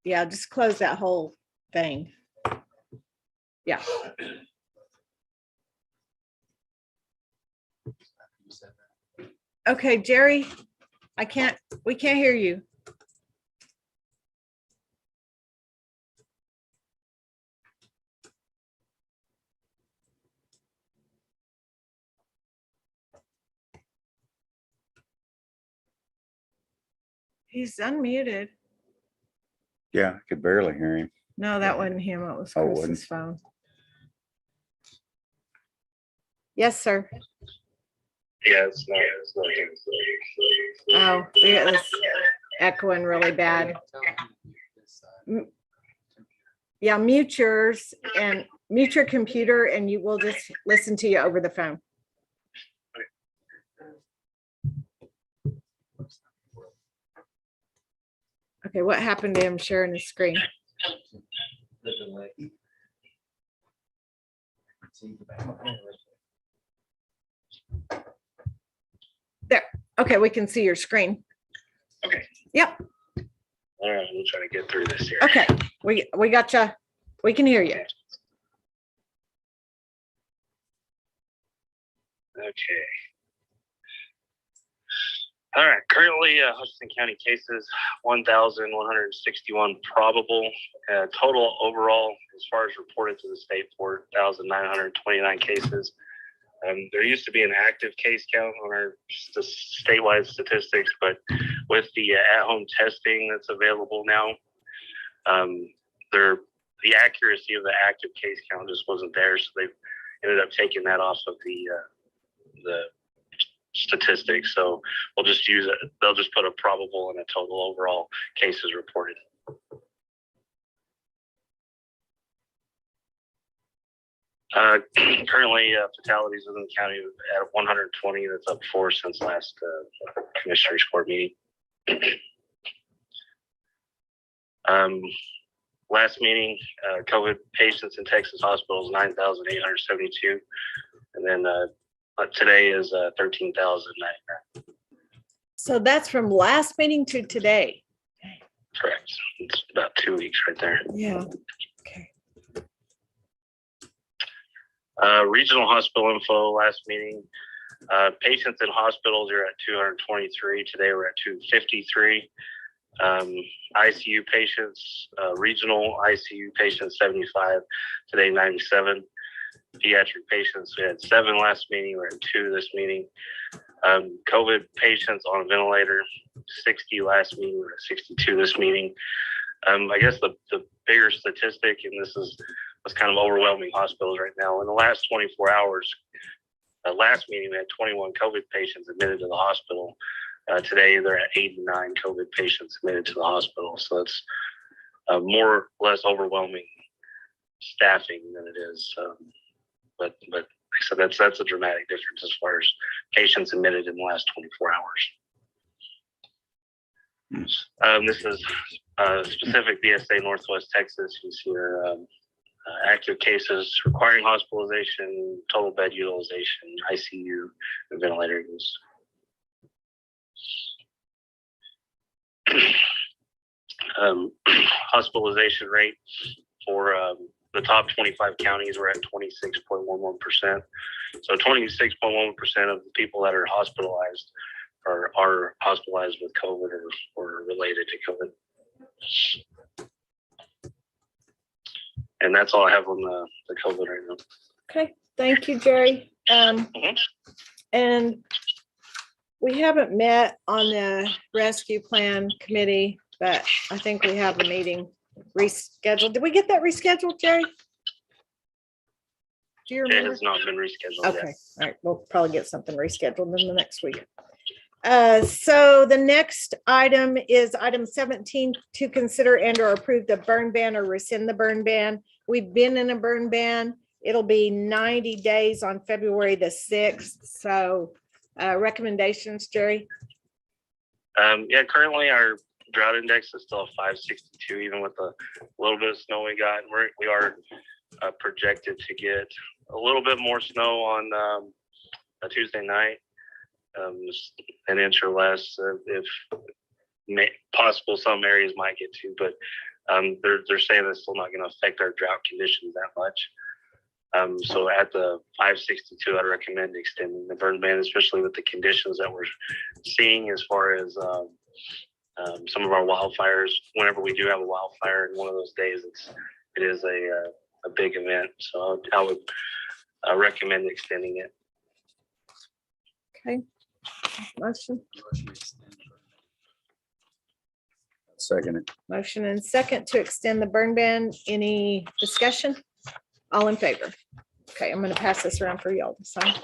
Yeah, just close that whole thing. Yeah. Okay, Jerry, we can't hear you. He's unmuted. Yeah, I could barely hear him. No, that wasn't him. It was Oh, it Chris's phone. Yes, sir. Yeah, it's not. Oh, yeah, it's echoing really bad. Yeah, mute yours and mute your computer and you will just listen to you over the phone. Okay, what happened to him sharing the screen? There. Okay, we can see your screen. Okay. Yep. All right, we'll try to get through this here. Okay, we got you. We can hear you. Okay. All right. Currently, Hutchinson County cases 1,161 probable. Total overall, as far as reported to the state, 4,929 cases. There used to be an active case count on our statewide statistics, but with the at-home testing that's available now, the accuracy of the active case count just wasn't there, so they ended up taking that off of the statistics. So we'll just use it. They'll just put a probable and a total overall cases reported. Currently, fatalities within the county at 120. That's up 4 since last commissioners court meeting. Last meeting, COVID patients in Texas hospitals 9,872, and then today is 13,099. So that's from last meeting to today. Correct. It's about 2 weeks right there. Yeah. Okay. Regional hospital info last meeting. Patients in hospitals are at 223. Today we're at 253. ICU patients, regional ICU patients 75. Today 97. Pediatric patients, we had 7 last meeting. We're at 2 this meeting. COVID patients on a ventilator 60 last meeting. We're at 62 this meeting. I guess the bigger statistic, and this is what's kind of overwhelming hospitals right now. In the last 24 hours, last meeting, we had 21 COVID patients admitted to the hospital. Today, they're at 89 COVID patients admitted to the hospital. So it's more or less overwhelming staffing than it is. But like I said, that's a dramatic difference as far as patients admitted in the last 24 hours. This is specific BSA Northwest Texas. You see your active cases requiring hospitalization, total bed utilization, ICU, and ventilator use. Hospitalization rate for the top 25 counties, we're at 26.11%. So 26.1% of the people that are hospitalized are hospitalized with COVID or related to COVID. And that's all I have on the COVID right now. Okay, thank you, Jerry. And we haven't met on the rescue plan committee, but I think we have a meeting rescheduled. Did we get that rescheduled, Jerry? Do you remember? It has not been rescheduled Okay, yet. all right, we'll probably get something rescheduled in the next week. So the next item is item 17, to consider and or approve the burn ban or rescind the burn ban. We've been in a burn ban. It'll be 90 days on February the 6th. So recommendations, Jerry? Yeah, currently our drought index is still 562, even with the little bit of snow we got. We are projected to get a little bit more snow on a Tuesday night, an inch or less. If possible, some areas might get 2, but They're saying it's still not going to affect our drought conditions that much. So at the 562, I'd recommend extending the burn ban, especially with the conditions that we're seeing as far as some of our wildfires. Whenever we do have a wildfire in one of those days, it is a big event. So I would recommend extending it. Okay. Motion. Second it. Motion and second to extend the burn ban. Any discussion? All in favor? Okay, I'm gonna pass this around for y'all to sign.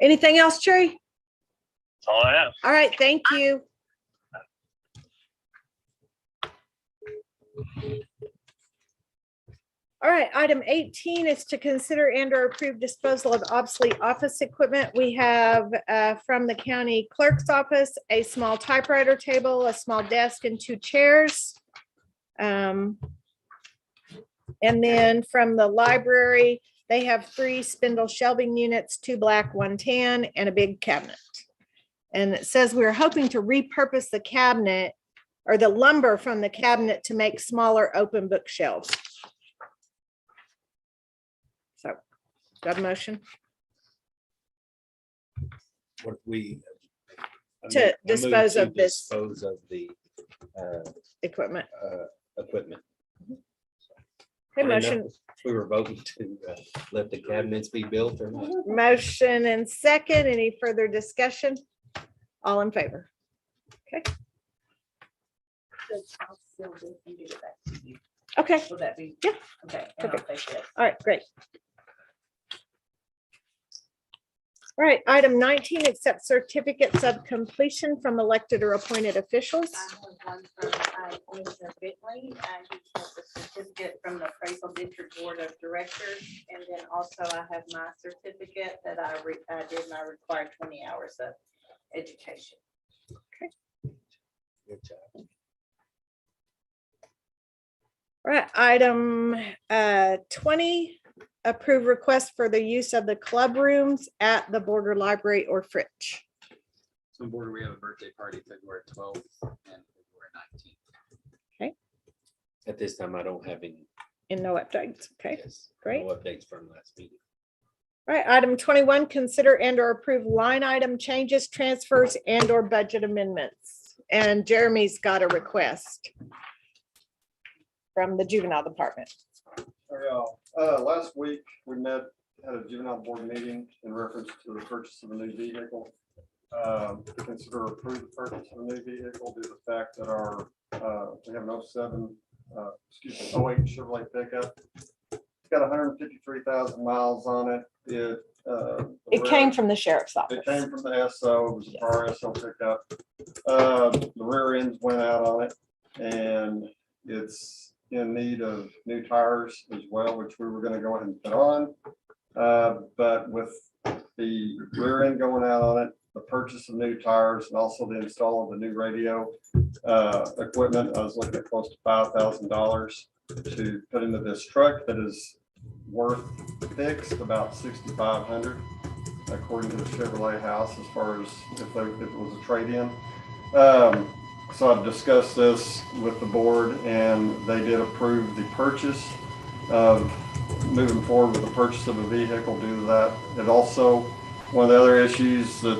Anything else, Trey? That's all I have. All right, thank you. All right, item 18 is to consider and or approve disposal of obsolete office equipment. We have from the county clerk's office, a small typewriter table, a small desk and 2 chairs. And then from the library, they have 3 spindle shelving units, 2 black, 1 tan, and a big cabinet. And it says we're hoping to repurpose the cabinet or the lumber from the cabinet to make smaller open bookshelves. So, got a motion What we. To I move dispose to of this. Dispose of the Equipment. equipment. Okay, I didn't know motion, if we were voting to let the cabinets be built or not. motion and second. Any further discussion? All in favor? Okay. Okay, Will that be? Yeah. Okay. And I'll take it. all right, great. All right, item 19, accept certificates of completion from elected or appointed officials. I have one from Commissioner Bentley. He has a certificate from the Appraisal District Board of Directors. And then also I have my certificate that I did my required 20 hours of education. Good job. All right, item 20, approve request for the use of the club rooms at the Border Library or Fritch. So Border, we have a birthday party February 12th and February 19th. At this time, I don't have any. And no updates. Okay, Yes, great. no updates from last meeting. All right, item 21, consider and or approve line item changes, transfers and or budget amendments. And Jeremy's got a request from the juvenile department. Last week, we had a juvenile board meeting in reference to the purchase of a new vehicle. To consider approve the purchase of a new vehicle due to the fact that we have an 08 Chevrolet pickup. It's got 153,000 miles on it. It came from the sheriff's office. It came from the SO. It was a car SO pickup. The rear ends went out on it, and it's in need of new tires as well, which we were going to go ahead and put on. But with the rear end going out on it, the purchase of new tires, and also the install of the new radio equipment, I was looking at close to $5,000 to put into this truck that is worth fixed about $6,500 according to the Chevrolet house, as far as if it was a trade-in. So I've discussed this with the board, and they did approve the purchase of moving forward with the purchase of a vehicle due to that. It also, one of the other issues that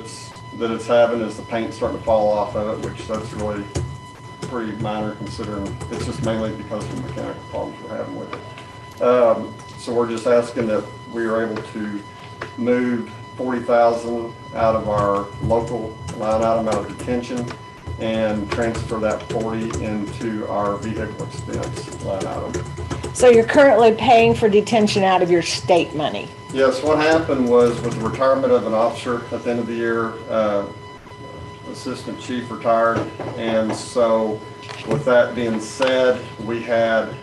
it's having is the paint starting to fall off of it, which that's really pretty minor considering it's just mainly because of the mechanical problems we're having with it. So we're just asking that we are able to move $40,000 out of our local line item out of detention and transfer that 40 into our vehicle expense line item. So you're currently paying for detention out of your state money. Yes, what happened was with the retirement of an officer at the end of the year, assistant chief retired. And so with that being said, we had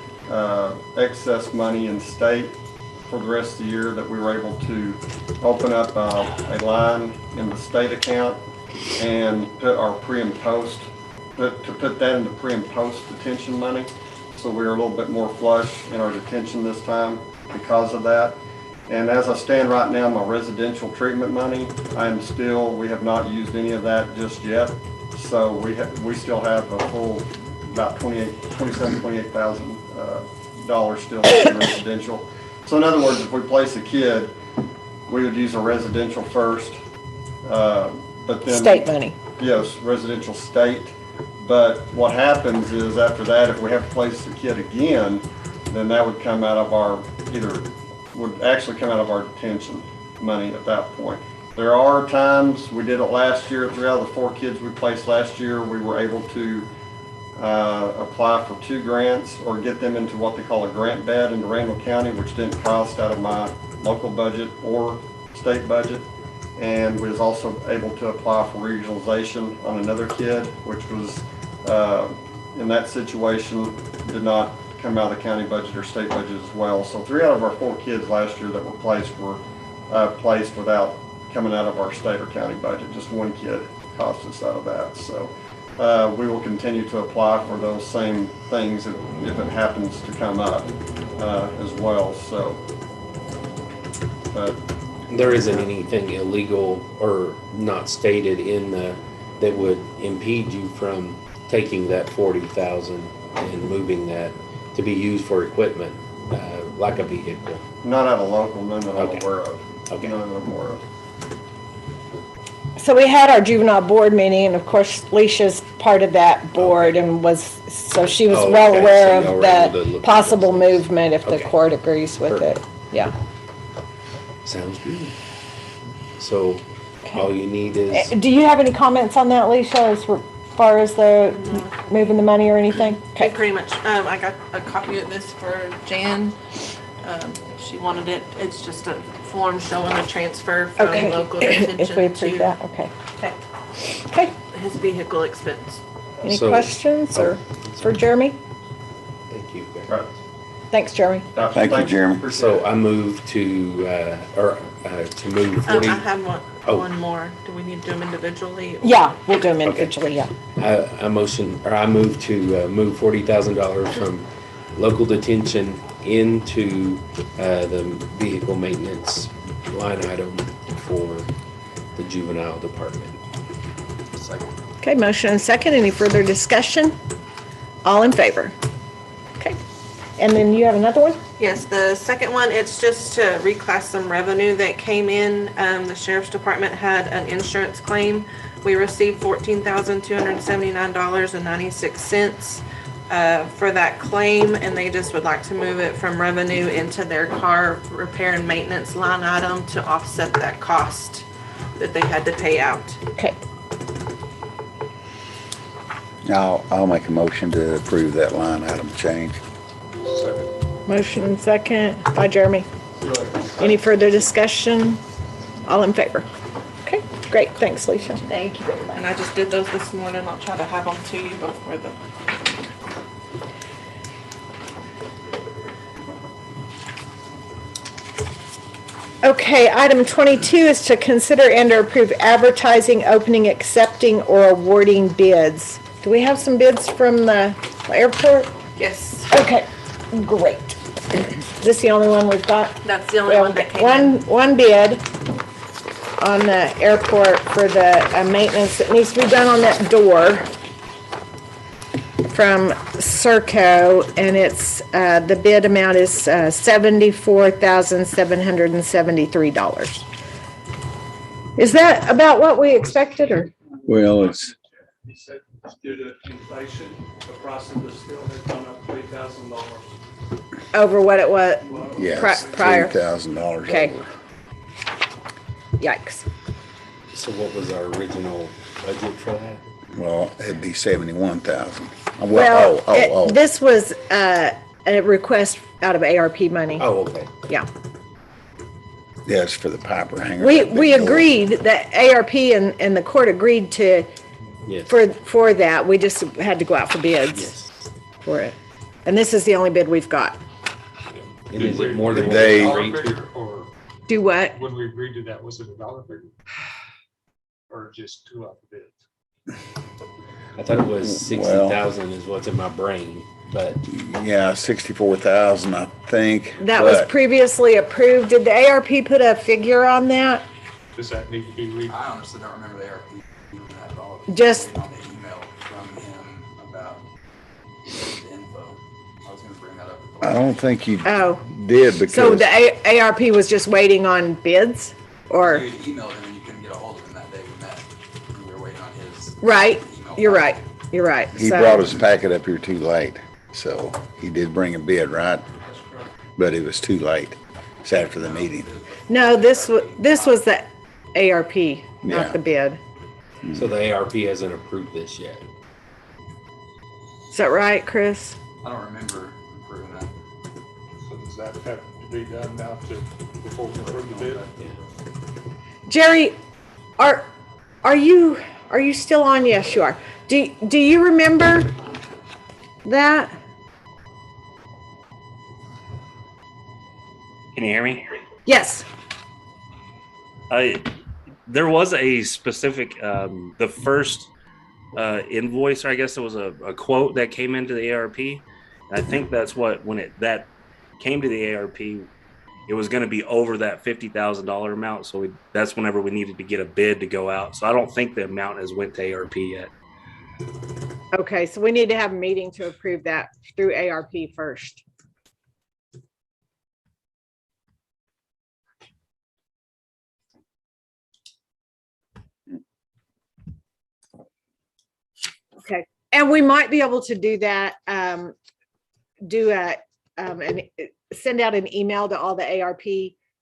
excess money in state for the rest of the year that we were able to open up a line in the state account and put our pre and post, to put that into pre and post detention money. So we were a little bit more flush in our detention this time because of that. And as I stand right now, my residential treatment money, we have not used any of that just yet. So we still have a full about 27,000 dollars still in residential. So in other words, if we place a kid, we would use a residential first, but then. State money. Yes, residential state. But what happens is after that, if we have to place the kid again, then that would come out of our, would actually come out of our detention money at that point. There are times, we did it last year, 3 out of the 4 kids we placed last year, we were able to apply for 2 grants or get them into what they call a grant bed in Randall County, which didn't cost out of my local budget or state budget. And was also able to apply for regionalization on another kid, which was, in that situation, did not come out of the county budget or state budget as well. So 3 out of our 4 kids last year that were placed without coming out of our state or county budget. Just 1 kid cost us out of that. So we will continue to apply for those same things if it happens to come up as well. So, but there isn't anything illegal or not stated in the, that would impede you from taking that 40,000 and moving that to be used for equipment, like a vehicle. not at a local, none that I'm Okay. aware of. Okay. None that I'm aware of. So we had our juvenile board meeting, and of course, Leisha's part of that board and so she was Oh, well okay. aware So of y'all were able to look the at possible those things. movement if the Okay. court agrees with it. Perfect. Yeah. Sounds good. So all you need is, Do you have any comments on that, Leisha, as far as the moving the money or anything? Okay, Okay. pretty much. I got a copy of this for Jan. She wanted it. It's just a form showing a transfer from Okay. local detention If we approve to that, okay. Okay. Okay, his vehicle expense. any So- questions or for Jeremy? thank you. Right. Thanks, Jeremy. Thank you, Jeremy. Appreciate So it. I move to move 40, I have Oh. one more. Do we need to do them individually? or- Yeah, we'll do them Okay. individually, yeah. I move to move $40,000 from local detention into the vehicle maintenance line item for the juvenile department. Second. Okay, motion and second. Any further discussion? All in favor? Okay. And then you have another one? Yes, the second one, it's just to reclass some revenue that came in. The sheriff's department had an insurance claim. We received $14,279.96 for that claim, and they just would like to move it from revenue into their car repair and maintenance line item to offset that cost that they had to pay out. Okay. I'll make a motion to approve that line item change. Motion and second by Jeremy. Any further discussion? All in favor? Okay, great. Thanks, Leisha. Thank you very much. And I just did those this morning. I'll try to have them to you before the Okay, item 22 is to consider and or approve advertising, opening, accepting, or awarding bids. Do we have some bids from the airport? Yes, Okay, great. Is this the only one we've got? that's the only one that came in. One bid on the airport for the maintenance that needs to be done on that door from Serco, and it's, the bid amount is $74,773. Is that about what we expected, or? Well, it's, He said due to inflation, the price of the steel has gone up $3,000. Over what it was yeah, prior? $3,000 Okay. over. Yikes. So what was our original budget for that? Well, it'd be 71,000. Well, Oh. this was a request out of ARP money. Oh, okay. Yeah. Yeah, it's for the piper hanger. We that big door. agreed that ARP and the court agreed to, Yes. for that. We just had to go out for bids Yes. for it. And this is the only bid we've got. And is it more than what They- we Dollar agreed to? figure, or Do what? when we agreed to that, was it a dollar figure? Or just two out the bids? I thought it was 60,000 is what's in my brain, but Yeah, 64,000, I think. That was but previously approved. Did the ARP put a figure on that? Does that need to be re? I honestly don't remember the ARP doing that at all. Just- On the email from him about that up. I don't think you Oh, did so because, the ARP was just waiting on bids or, You had emailed him and you couldn't get a hold of him that day we met. And we were waiting on his. right? email You're back. right. You're right. he So- brought his packet up here too late. So he did bring a bid, right? That's correct. But it was too late. It's after the meeting. No, this was the ARP, Yeah. not the bid. So the ARP hasn't approved this yet. Is that right, Chris? I don't remember approving that. So does that have to be done now before we approve the bid? Jerry, are you still on? Yes, you are. Do you remember that? Can you hear me? Yes. There was a specific, the first invoice, or I guess it was a quote that came into the ARP. And I think that's what, when that came to the ARP, it was going to be over that $50,000 amount. So that's whenever we needed to get a bid to go out. So I don't think the amount has went to ARP yet. Okay, so we need to have a meeting to approve that through ARP first. Okay, and we might be able to do that, and send out an email to all the ARP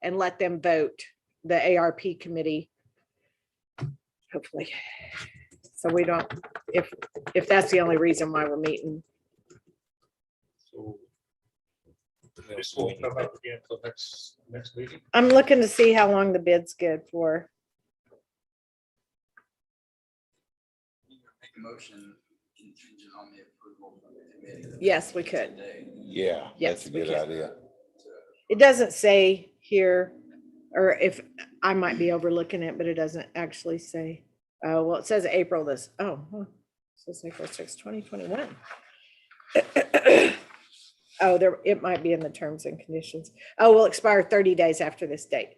and let them vote, the ARP committee. Hopefully. So we don't, if that's the only reason why we're meeting. So this won't come up again until next meeting. I'm looking to see how long the bid's good for. You can make a motion contingent on the approval from the committee. Yes, we could. Today. Yeah, Yes, that's a we good can. idea. It doesn't say here, or if I might be overlooking it, but it doesn't actually say. Oh, well, it says April this, oh, huh. It says April 6, 2021. Oh, there, it might be in the terms and conditions. Oh, will expire 30 days after this date.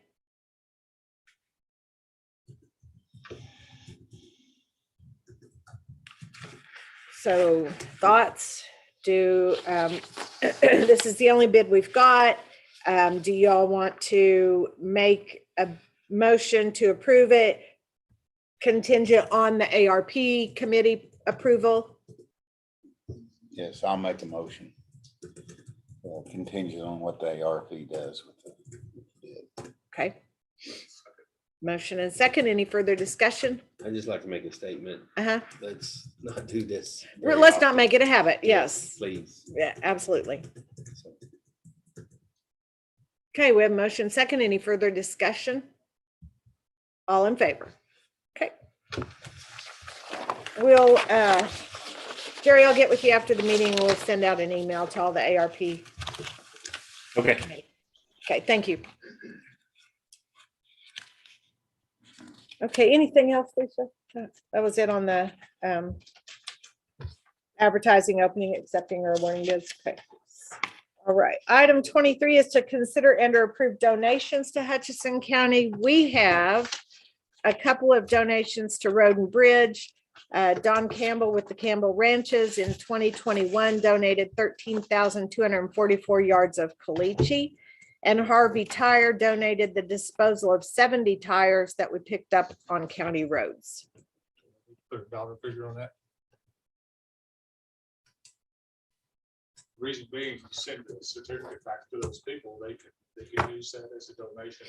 So thoughts, this is the only bid we've got. Do y'all want to make a motion to approve it contingent on the ARP committee approval? Yes, I'll make a motion. Contingent on what the ARP does with the bid. Okay. Motion and second. Any further discussion? I'd just like to make a statement. Uh-huh. Let's not do this. Let's not make it a habit. Yes. Please. Yeah, absolutely. So, Okay, we have motion second. Any further discussion? All in favor? Okay. We'll, Jerry, I'll get with you after the meeting. We'll send out an email to all the ARP. Okay. Okay, thank you. Okay, anything else, Lisa? That was it on the advertising, opening, accepting, or awarding bids. Okay. All right, item 23 is to consider and or approve donations to Hutchinson County. We have a couple of donations to Road and Bridge. Don Campbell with the Campbell Ranches in 2021 donated 13,244 yards of caliche. And Harvey Tire donated the disposal of 70 tires that we picked up on county roads. Put a dollar figure on that. Reason being, you send the certificate back to those people, they can use that as a donation.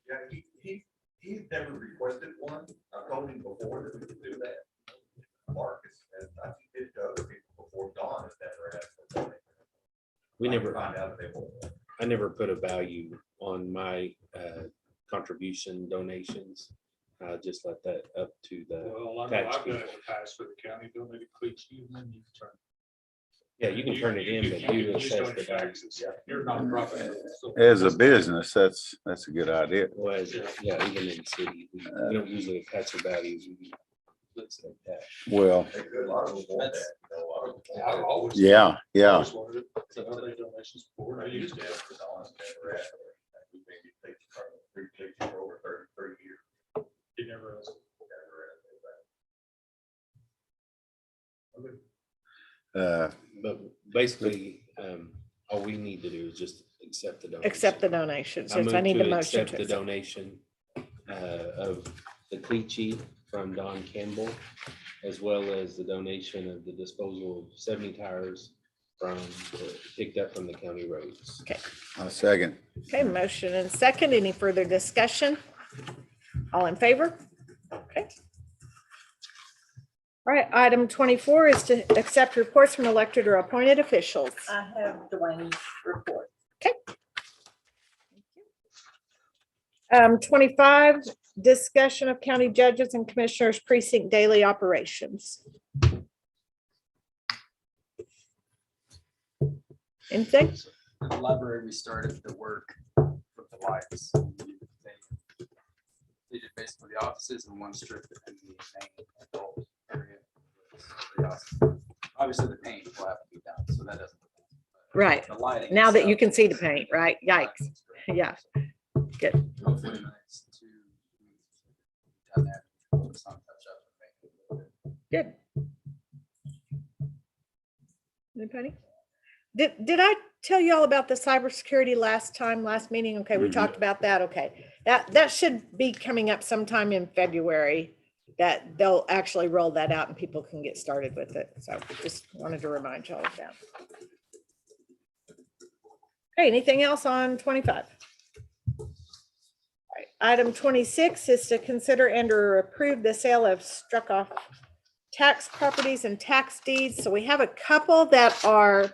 Yeah, he's never requested one. I told him before that we could do that. Marcus, and I think he did to other people before. Dawn has never asked for that. We never, Find out if they will. I never put a value on my contribution donations. I just let that up to the Well, I know tax I've done it in people. the past for the county, donated cleats, and then you can turn. Yeah, you can turn it in, but you just assess don't the value. taxes. You're not nonprofit. so- As a business, that's a good idea. Well, yeah, even in the city, we don't usually attach a value. Let's say that. Well, A good lot of them want that, you know, a lot of them want I've always. yeah, yeah. always wanted it. So I've made donations before, and I used it. it. Yeah, Dawn's never asked for it. We maybe take three places for over 30 years. He never asked. Never asked for that. Uh, But basically, All we need to do is just accept the donation. Accept the donation. So I if I move need to the motion accept to the accept. donation of the cleat from Don Campbell, as well as the donation of the disposal of 70 tires picked up from the county roads. Okay. I'll second. Okay, motion and second. Any further discussion? All in favor? Okay. All right, item 24 is to accept reports from elected or appointed officials. I have Dwayne's report. 25, discussion of county judges and commissioners precinct daily operations. Anything? The library restarted the work with the lights. They did basically the offices in one strip and the main adult area. Obviously, the paint will have to be done, so that doesn't. Right. The lighting. Now that you itself- can see the paint, right? Yikes. Yeah. Good. Hopefully nice to done that. Some touch up and make it. Good. Anybody? Did I tell you all about the cybersecurity last meeting? Okay, we talked about that. Okay. That should be coming up sometime in February, that they'll actually roll that out and people can get started with it. So just wanted to remind y'all of that. Okay, anything else on 25? All right, item 26 is to consider and or approve the sale of struck off tax properties and tax deeds. So we have a couple that are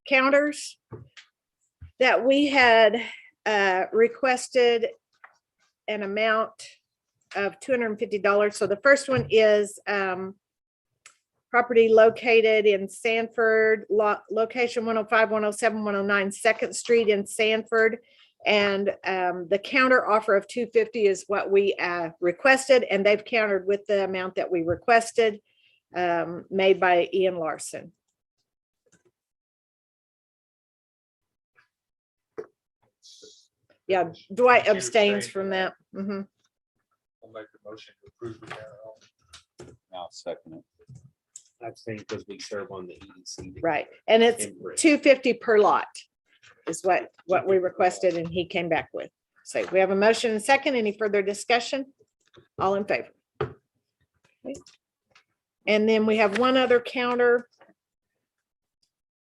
counters that we had requested an amount of $250. So the first one is property located in Sanford, location 105, 107, 109 2nd Street in Sanford. And the counter offer of $250 is what we requested, and they've countered with the amount that we requested, made by Ian Larson. Yeah, Dwight abstains from that. Mhm. I'll make the motion to approve the counter offer. I'll second it. I think because we serve on the EDC. Right, and it's Input. $250 per lot is what we requested, and he came back with. So we have a motion and second. Any further discussion? All in favor? Okay. And then we have one other counter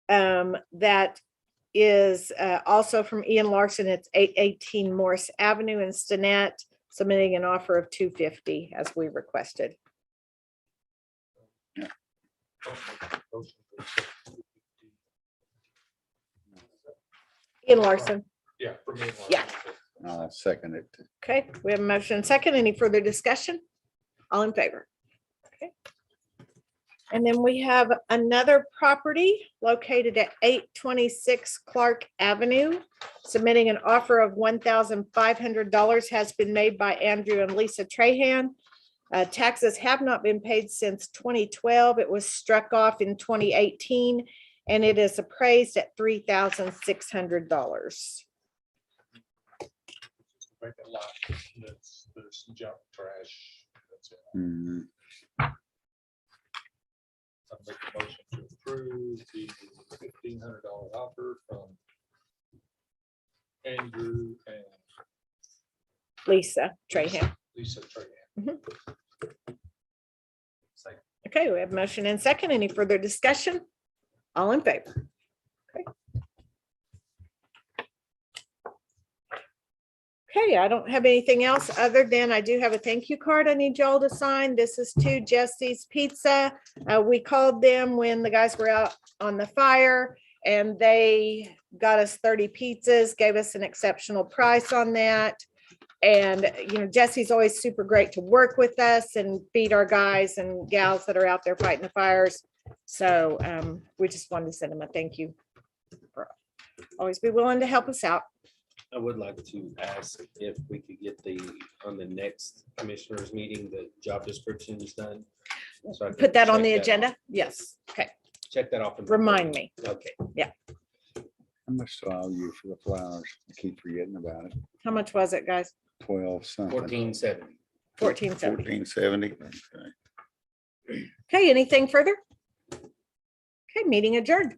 that is also from Ian Larson. It's 818 Morse Avenue in Stinnett, submitting an offer of $250 as we requested. Ian Larson. Yeah, for me. Yeah. I'll second it. Okay, we have a motion and second. Any further discussion? All in favor? Okay. And then we have another property located at 826 Clark Avenue. Submitting an offer of $1,500 has been made by Andrew and Lisa Trahan. Taxes have not been paid since 2012. It was struck off in 2018, and it is appraised at $3,600. Make it lot. There's some junk trash. That's it. Mhm. I'll make a motion to approve the $1,500 offer from Andrew and Lisa Trahan. Lisa Trahan. Second. Okay, we have motion and second. Any further discussion? All in favor? Okay. Okay, I don't have anything else other than I do have a thank you card I need y'all to sign. This is to Jesse's Pizza. We called them when the guys were out on the fire, and they got us 30 pizzas, gave us an exceptional price on that. And, you know, Jesse's always super great to work with us and feed our guys and gals that are out there fighting the fires. So we just wanted to send them a thank you. For always be willing to help us out. I would like to ask if we could get on the next commissioners meeting, the job descriptions done. So I can Put that on check the off. agenda? Yes. Okay. Check that off. and- Remind me. Okay. How much do I owe you for the flowers? I keep forgetting about it. How much was it, guys? 12 something. 1470. 1470. 1470. Okay. Okay, anything further? Okay, meeting adjourned.